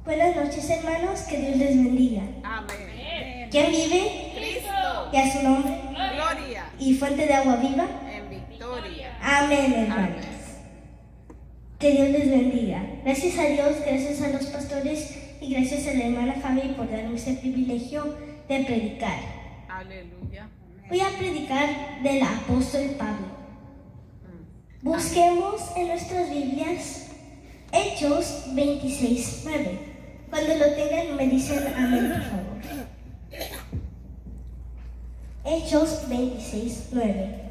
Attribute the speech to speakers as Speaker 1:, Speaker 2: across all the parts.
Speaker 1: Buenas noches, hermanos, que Dios les bendiga.
Speaker 2: Amén.
Speaker 1: ¿Quién vive?
Speaker 2: Cristo.
Speaker 1: Y a su nombre.
Speaker 2: Gloria.
Speaker 1: Y fuente de agua viva.
Speaker 2: En victoria.
Speaker 1: Amén, hermanos. Que Dios les bendiga. Gracias a Dios, gracias a los pastores y gracias a la hermana Fabi por darme ese privilegio de predicar.
Speaker 2: Aleluya.
Speaker 1: Voy a predicar del apóstol Pablo. Busquemos en nuestras Biblias Hechos 26:9. Cuando lo tengan me dicen amén, por favor. Hechos 26:9.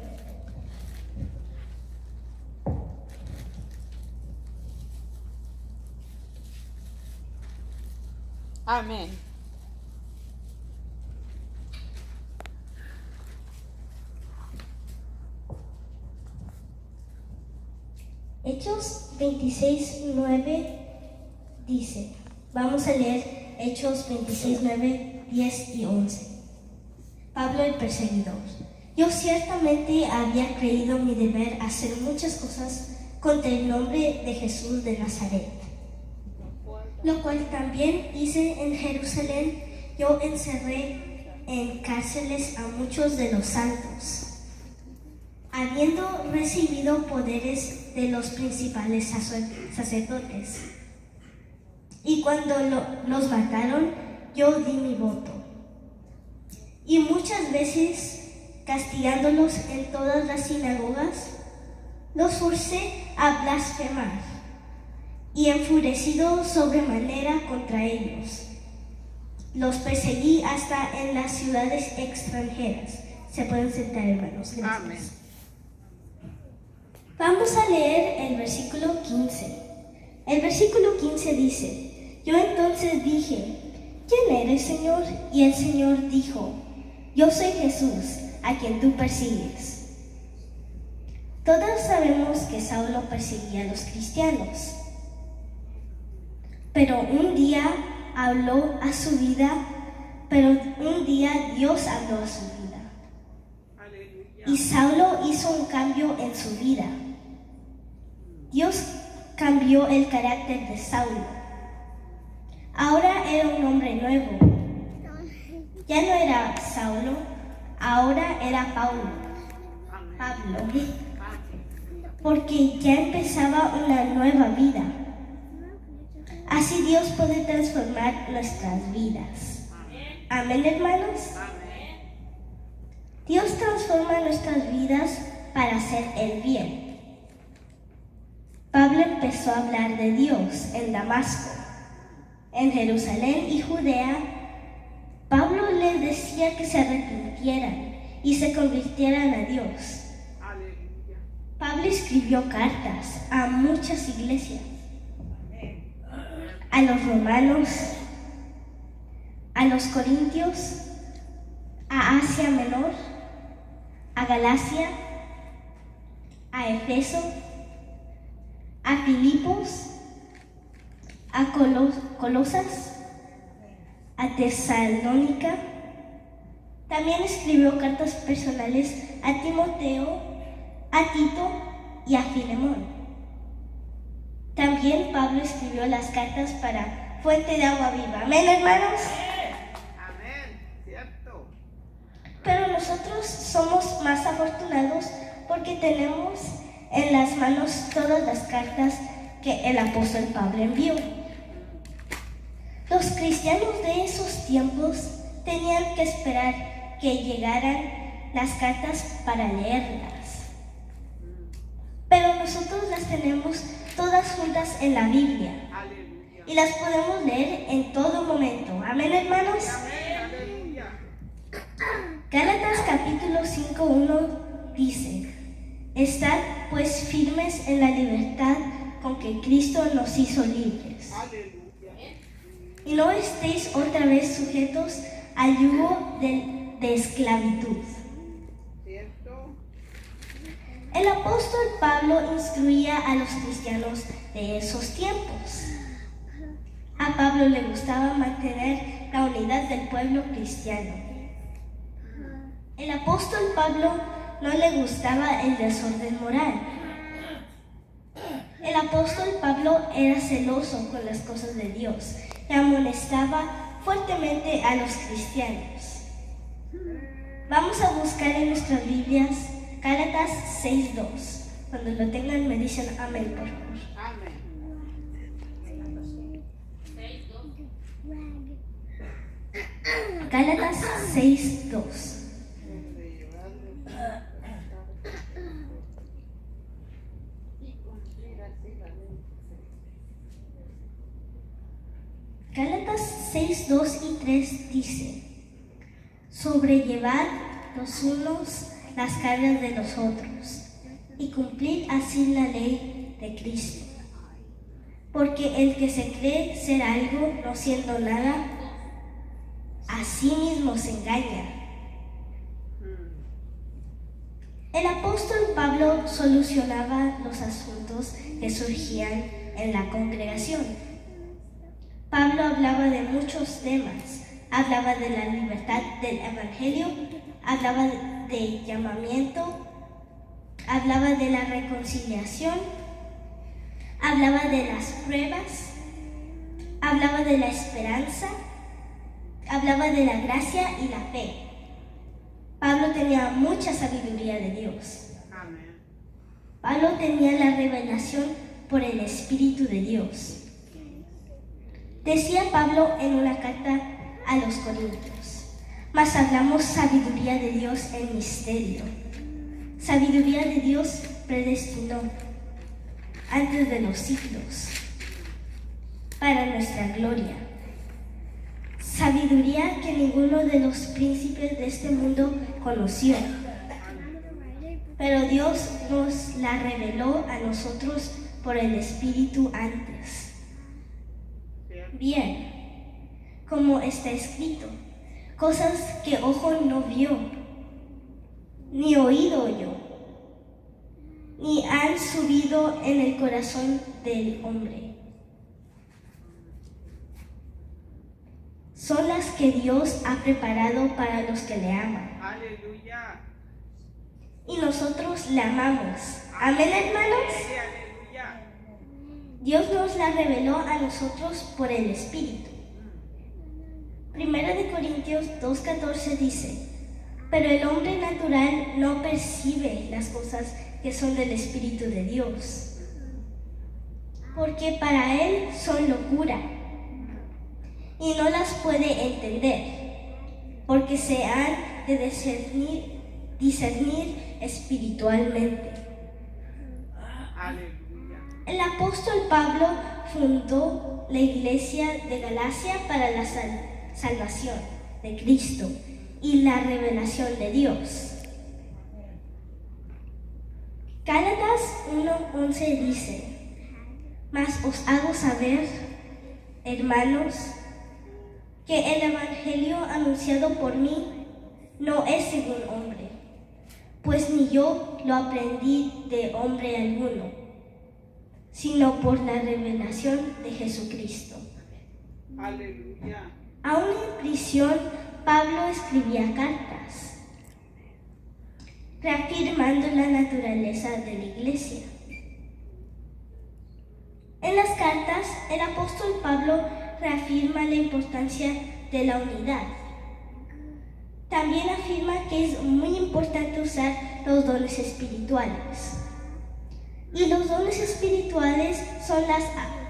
Speaker 2: Amén.
Speaker 1: Hechos 26:9 dice, vamos a leer Hechos 26:9, 10 y 11. Pablo el perseguidor. Yo ciertamente había creído mi deber hacer muchas cosas contra el nombre de Jesús de Nazaret, lo cual también hice en Jerusalén. Yo encerré en cárceles a muchos de los santos, habiendo recibido poderes de los principales sacerdotes. Y cuando los mataron, yo di mi voto. Y muchas veces, castigándolos en todas las sinagogas, los forcé a blasfemar, y enfurecido sobremanera contra ellos, los perseguí hasta en las ciudades extranjeras. Se pueden sentar, hermanos. Gracias.
Speaker 2: Amén.
Speaker 1: Vamos a leer el versículo 15. El versículo 15 dice, yo entonces dije, ¿quién eres, Señor? Y el Señor dijo, yo soy Jesús, a quien tú persigues. Todos sabemos que Saulo perseguía a los cristianos, pero un día Dios habló a su vida.
Speaker 2: Aleluya.
Speaker 1: Y Saulo hizo un cambio en su vida. Dios cambió el carácter de Saulo. Ahora era un hombre nuevo. Ya no era Saulo, ahora era Pablo. Porque ya empezaba una nueva vida. Así Dios puede transformar nuestras vidas. Amén, hermanos. Dios transforma nuestras vidas para hacer el bien. Pablo empezó a hablar de Dios en Damasco, en Jerusalén y Judea. Pablo les decía que se arrepintieran y se convirtieran a Dios.
Speaker 2: Aleluya.
Speaker 1: Pablo escribió cartas a muchas iglesias, a los romanos, a los corintios, a Asia Menor, a Galacia, a Efeso, a Filipos, a Colosas, a Tesalónica. También escribió cartas personales a Timoteo, a Tito y a Filemón. También Pablo escribió las cartas para Fuente de Agua Viva. Amén, hermanos.
Speaker 2: Amén. Cierto.
Speaker 1: Pero nosotros somos más afortunados porque tenemos en las manos todas las cartas que el apóstol Pablo envió. Los cristianos de esos tiempos tenían que esperar que llegaran las cartas para leerlas. Pero nosotros las tenemos todas juntas en la Biblia
Speaker 2: Aleluya.
Speaker 1: y las podemos leer en todo momento. Amén, hermanos.
Speaker 2: Aleluya.
Speaker 1: Gálatas capítulo 5:1 dice, estad pues firmes en la libertad con que Cristo nos hizo libres.
Speaker 2: Aleluya.
Speaker 1: Y no estéis otra vez sujetos al yugo de esclavitud.
Speaker 2: Cierto.
Speaker 1: El apóstol Pablo instruía a los cristianos de esos tiempos. A Pablo le gustaba mantener la unidad del pueblo cristiano. El apóstol Pablo no le gustaba el desorden moral. El apóstol Pablo era celoso con las cosas de Dios que amonestaba fuertemente a los cristianos. Vamos a buscar en nuestras Biblias Gálatas 6:2. Cuando lo tengan me dicen amén, por favor.
Speaker 2: Amén.
Speaker 1: Gálatas 6:2. Gálatas 6:2 y 3 dice: sobrellevad los unos las cargas de los otros y cumplid así la ley de Cristo. Porque el que se cree ser algo no siendo nada, a sí mismo se engaña. El apóstol Pablo solucionaba los asuntos que surgían en la congregación. Pablo hablaba de muchos temas. Hablaba de la libertad del evangelio, hablaba de llamamiento, hablaba de la reconciliación, hablaba de las pruebas, hablaba de la esperanza, hablaba de la gracia y la fe. Pablo tenía mucha sabiduría de Dios.
Speaker 2: Amén.
Speaker 1: Pablo tenía la revelación por el Espíritu de Dios. Decía Pablo en una carta a los Corintios: mas hablamos sabiduría de Dios en misterio. Sabiduría de Dios predestinó antes de los siglos para nuestra gloria. Sabiduría que ninguno de los príncipes de este mundo conoció. Pero Dios nos la reveló a nosotros por el Espíritu antes. Bien, como está escrito, cosas que ojo no vio, ni oído oyó, ni han subido en el corazón del hombre. Son las que Dios ha preparado para los que le aman.
Speaker 2: Aleluya.
Speaker 1: Y nosotros le amamos. Amén, hermanos.
Speaker 2: Sí, aleluya.
Speaker 1: Dios nos la reveló a nosotros por el Espíritu. 1 Corintios 2:14 dice: pero el hombre natural no percibe las cosas que son del Espíritu de Dios, porque para él son locura, y no las puede entender, porque se han de discernir espiritualmente.
Speaker 2: Aleluya.
Speaker 1: El apóstol Pablo fundó la iglesia de Galacia para la salvación de Cristo y la revelación de Dios. Gálatas 1:11 dice: mas os hago saber, hermanos, que el evangelio anunciado por mí no es según hombre, pues ni yo lo aprendí de hombre alguno, sino por la revelación de Jesucristo.
Speaker 2: Aleluya.
Speaker 1: Aún en prisión, Pablo escribía cartas, reafirmando la naturaleza de la iglesia. En las cartas, el apóstol Pablo reafirma la importancia de la unidad. También afirma que es muy importante usar los dones espirituales. Y los dones espirituales son las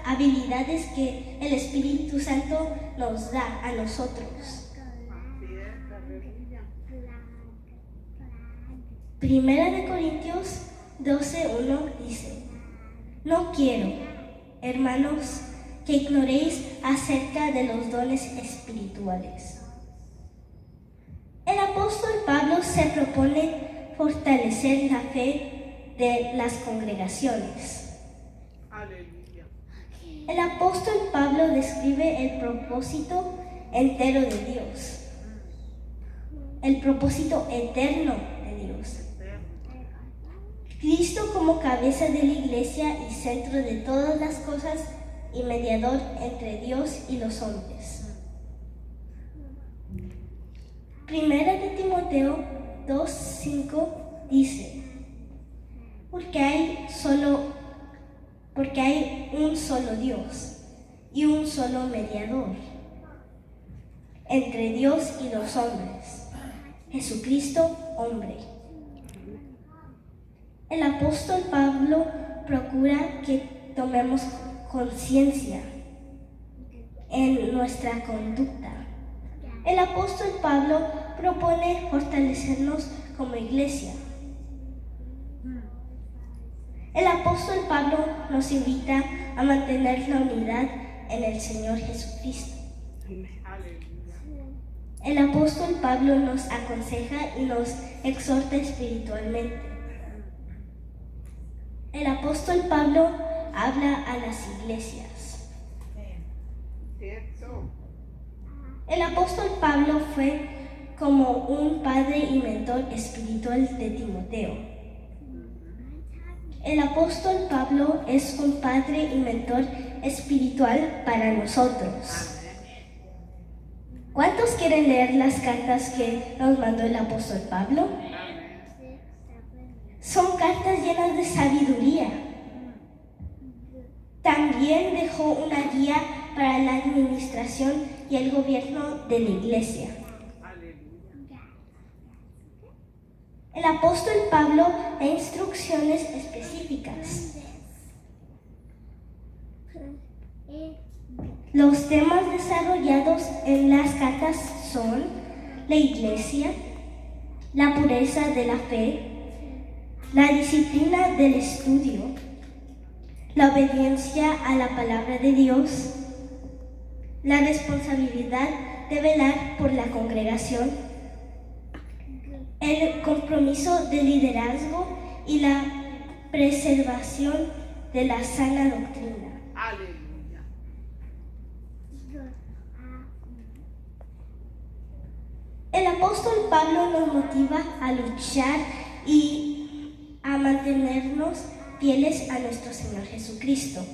Speaker 1: habilidades que el Espíritu Santo nos da a nosotros. Primera de Corintios 12:1 dice: no quiero, hermanos, que ignoréis acerca de los dones espirituales. El apóstol Pablo se propone fortalecer la fe de las congregaciones.
Speaker 2: Aleluya.
Speaker 1: El apóstol Pablo describe el propósito entero de Dios, el propósito eterno de Dios. Cristo como cabeza de la iglesia y centro de todas las cosas y mediador entre Dios y los hombres. Primera de Timoteo 2:5 dice: porque hay un solo Dios y un solo mediador entre Dios y los hombres, Jesucristo, hombre. El apóstol Pablo procura que tomemos conciencia en nuestra conducta. El apóstol Pablo propone fortalecernos como iglesia. El apóstol Pablo nos invita a mantener la unidad en el Señor Jesucristo. El apóstol Pablo nos aconseja y nos exhorta espiritualmente. El apóstol Pablo habla a las iglesias. El apóstol Pablo fue como un padre y mentor espiritual de Timoteo. El apóstol Pablo es un padre y mentor espiritual para nosotros. ¿Cuántos quieren leer las cartas que nos mandó el apóstol Pablo? Son cartas llenas de sabiduría. También dejó una guía para la administración y el gobierno de la iglesia. El apóstol Pablo da instrucciones específicas. Los temas desarrollados en las cartas son la iglesia, la pureza de la fe, la disciplina del estudio, la obediencia a la palabra de Dios, la responsabilidad de velar por la congregación, el compromiso de liderazgo y la preservación de la sana doctrina.
Speaker 2: Aleluya.
Speaker 1: El apóstol Pablo nos motiva a luchar y a mantenernos fieles a nuestro Señor Jesucristo.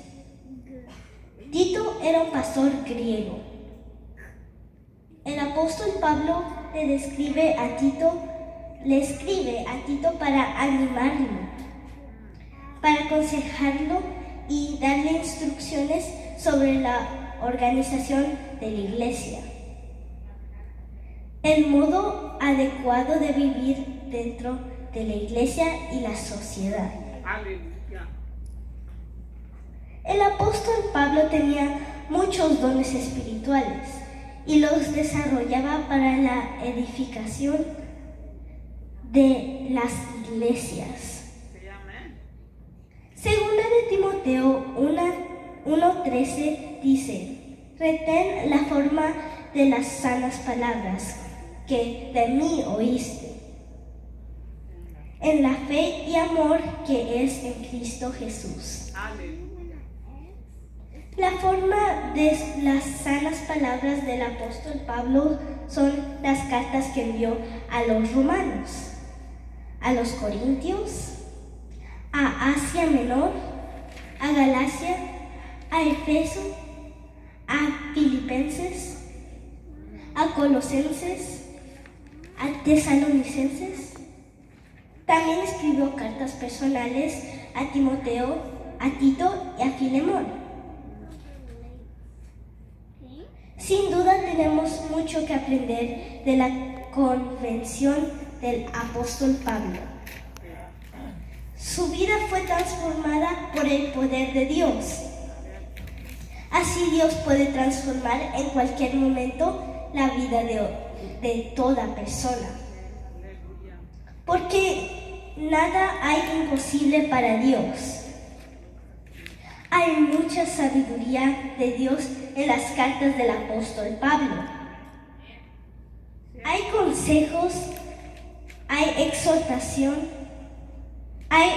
Speaker 1: Tito era un pastor griego. El apóstol Pablo le escribe a Tito para animarlo, para aconsejarlo y darle instrucciones sobre la organización de la iglesia, el modo adecuado de vivir dentro de la iglesia y la sociedad.
Speaker 2: Aleluya.
Speaker 1: El apóstol Pablo tenía muchos dones espirituales y los desarrollaba para la edificación de las iglesias.
Speaker 2: Sí, amén.
Speaker 1: Segunda de Timoteo 1:13 dice: retén la forma de las sanas palabras que de mí oíste, en la fe y amor que es en Cristo Jesús.
Speaker 2: Aleluya.
Speaker 1: La forma de las sanas palabras del apóstol Pablo son las cartas que envió a los romanos, a los corintios, a Asia Menor, a Galacia, a Efeso, a Filipenses, a Colosenses, a Tesalonicenses. También escribió cartas personales a Timoteo, a Tito y a Filemón. Sin duda tenemos mucho que aprender de la convención del apóstol Pablo. Su vida fue transformada por el poder de Dios. Así Dios puede transformar en cualquier momento la vida de toda persona. Porque nada hay imposible para Dios. Hay mucha sabiduría de Dios en las cartas del apóstol Pablo. Hay consejos, hay exhortación, hay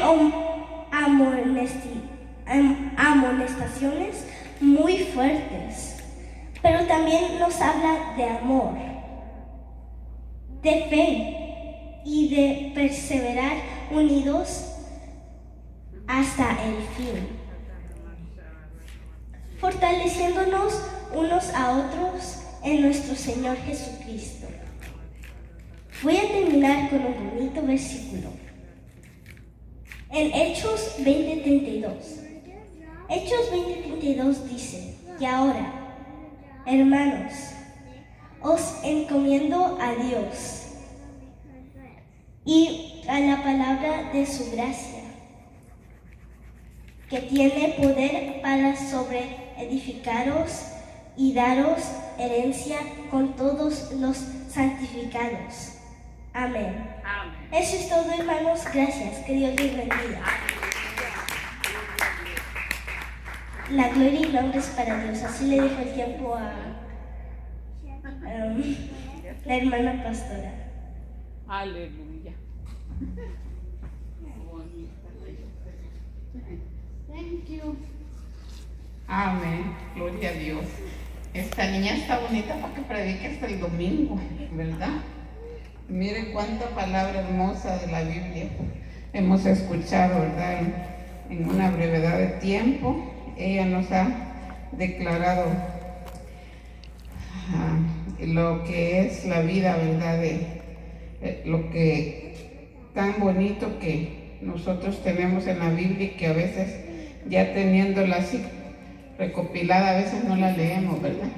Speaker 1: amonestaciones muy fuertes, pero también nos habla de amor, de fe y de perseverar unidos hasta el fin, fortaleciéndonos unos a otros en nuestro Señor Jesucristo. Voy a terminar con un bonito versículo. En Hechos 20:32. Hechos 20:32 dice: Y ahora, hermanos, os encomiendo a Dios y a la palabra de su gracia, que tiene poder para sobreedificaros y daros herencia con todos los santificados. Amén.
Speaker 2: Amén.
Speaker 1: Eso es todo, hermanos. Gracias. Que Dios les bendiga. La gloria y la honra es para Dios. Así le dejo el tiempo a la hermana pastora.
Speaker 2: Aleluya.
Speaker 3: Thank you. Amén. Gloria a Dios. Esta niña está bonita para que predique hasta el domingo, ¿verdad? Miren cuánta palabra hermosa de la Biblia hemos escuchado, ¿verdad? En una brevedad de tiempo, ella nos ha declarado lo que es la vida, ¿verdad? Lo que tan bonito que nosotros tenemos en la Biblia y que a veces ya teniéndola así recopilada, a veces no la leemos, ¿verdad?